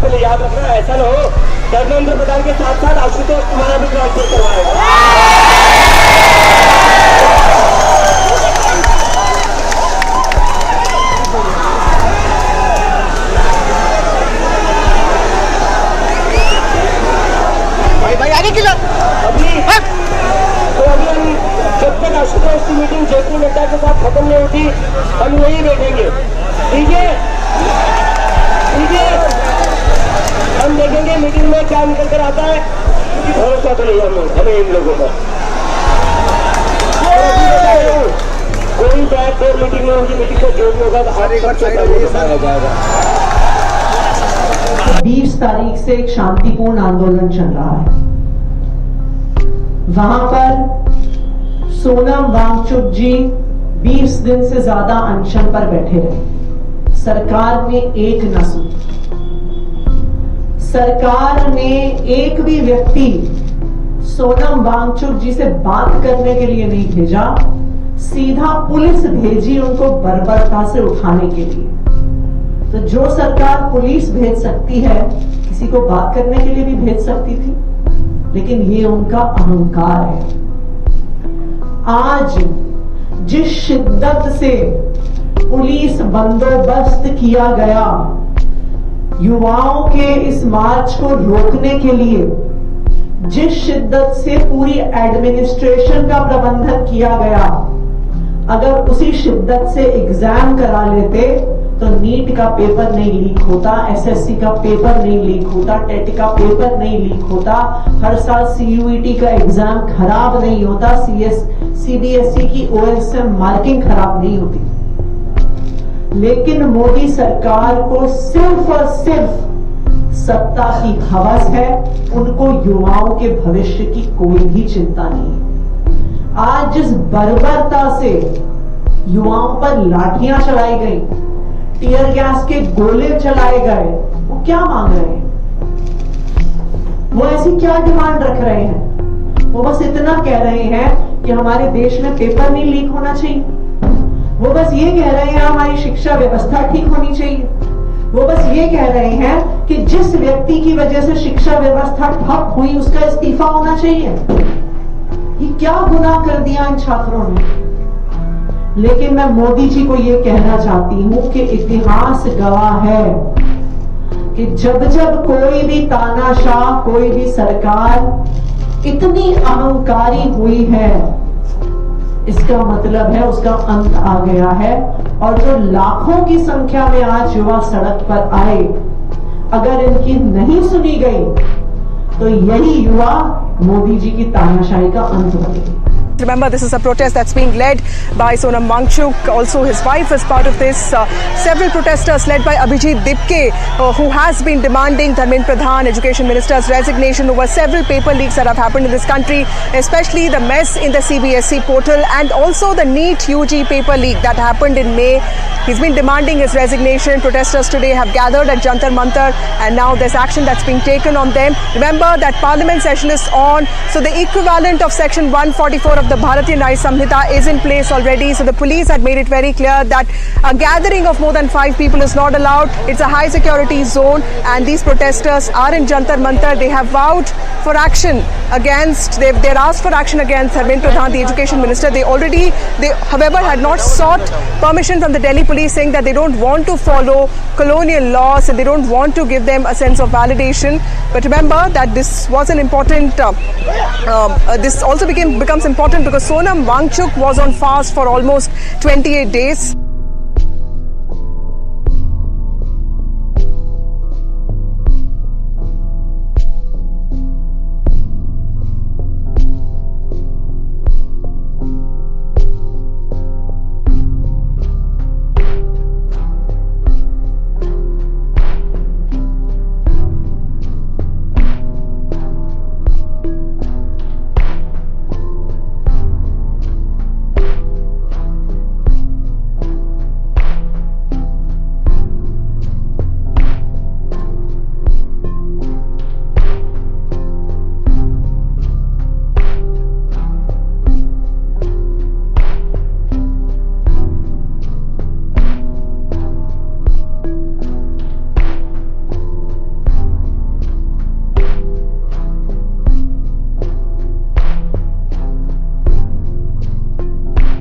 पहले याद रखना, ऐसा ना हो धर्मेंद्र प्रधान के साथ साथ आशुतोष तुम्हारा भी ट्रांसफर करवाएगा। भाई आगे की अभी हम जब तक आशुतोष की मीटिंग जेपी नड्डा के साथ खत्म नहीं होती हम यही बैठेंगे, ठीक है? हम देखेंगे मीटिंग में क्या निकल कर आता है, क्योंकि भरोसा तो नहीं हमें इन लोगों का। कोई बैकडोर मीटिंग में होगी, मीटिंग का जो भी होगा जाएगा। 20 तारीख से एक शांतिपूर्ण आंदोलन चल रहा है। वहां पर सोनम वांगचुक जी 20 दिन से ज्यादा अनशन पर बैठे रहे। सरकार ने एक न सुनी। सरकार ने एक भी व्यक्ति सोनम वांगचुक जी से बात करने के लिए नहीं भेजा, सीधा पुलिस भेजी उनको बर्बरता से उठाने के लिए। तो जो सरकार पुलिस भेज सकती है, किसी को बात करने के लिए भी भेज सकती थी, लेकिन ये उनका अहंकार है। आज जिस शिद्दत से पुलिस बंदोबस्त किया गया युवाओं के इस मार्च को रोकने के लिए, जिस शिद्दत से पूरी एडमिनिस्ट्रेशन का प्रबंधन किया गया, अगर उसी शिद्दत से एग्जाम करा लेते तो नीट का पेपर नहीं लीक होता, एसएससी का पेपर नहीं लीक होता, टेट का पेपर नहीं लीक होता, हर साल सीयूईटी का एग्जाम खराब नहीं होता, सीबीएसई की ओएसएम मार्किंग खराब नहीं होती। लेकिन मोदी सरकार को सिर्फ और सिर्फ सत्ता की हवस है, उनको युवाओं के भविष्य की कोई भी चिंता नहीं है। आज जिस बर्बरता से युवाओं पर लाठियां चलाई गई, टीयर गैस के गोले चलाए गए, वो क्या मांग रहे हैं? वो ऐसी क्या डिमांड रख रहे हैं? वो बस इतना कह रहे हैं कि हमारे देश में पेपर नहीं लीक होना चाहिए। वो बस ये कह रहे हैं हमारी शिक्षा व्यवस्था ठीक होनी चाहिए। वो बस ये कह रहे हैं कि जिस व्यक्ति की वजह से शिक्षा व्यवस्था ठप हुई उसका इस्तीफा होना चाहिए। ये क्या गुनाह कर दिया इन छात्रों ने? लेकिन मैं मोदी जी को यह कहना चाहती हूं कि इतिहास गवाह है कि जब जब कोई भी तानाशाह, कोई भी सरकार इतनी अहंकारी हुई है, इसका मतलब है उसका अंत आ गया है। और जो लाखों की संख्या में आज युवा सड़क पर आए, अगर इनकी नहीं सुनी गई तो यही युवा मोदी जी की तानाशाही का अंत बनेगी। Remember, this is a protest that's being led by Sonam Wangchuk. Also, his wife is part of this. Several protesters led by Abhijit Dipke, who has been demanding Dharmendra Pradhan, Education Minister's resignation over several paper leaks that have happened in this country, especially the mess in the CBSE portal and also the NEET UG paper leak that happened in May. He's been demanding his resignation. Protesters today have gathered at Jantar Mantar and now there's action that's being taken on them. Remember that Parliament session is on, so the equivalent of Section 144 of the Bharatiya Nyaya Samhita is in place already. So the police had made it very clear that a gathering of more than 5 people is not allowed. It's a high security zone and these protesters are in Jantar Mantar. They have vowed for action against, they're asked for action against Dharmendra Pradhan, the Education Minister. They however had not sought permission from the Delhi police, saying that they don't want to follow colonial laws and they don't want to give them a sense of validation. But remember that this was an important, this also becomes important because Sonam Wangchuk was on fast for almost 28 days.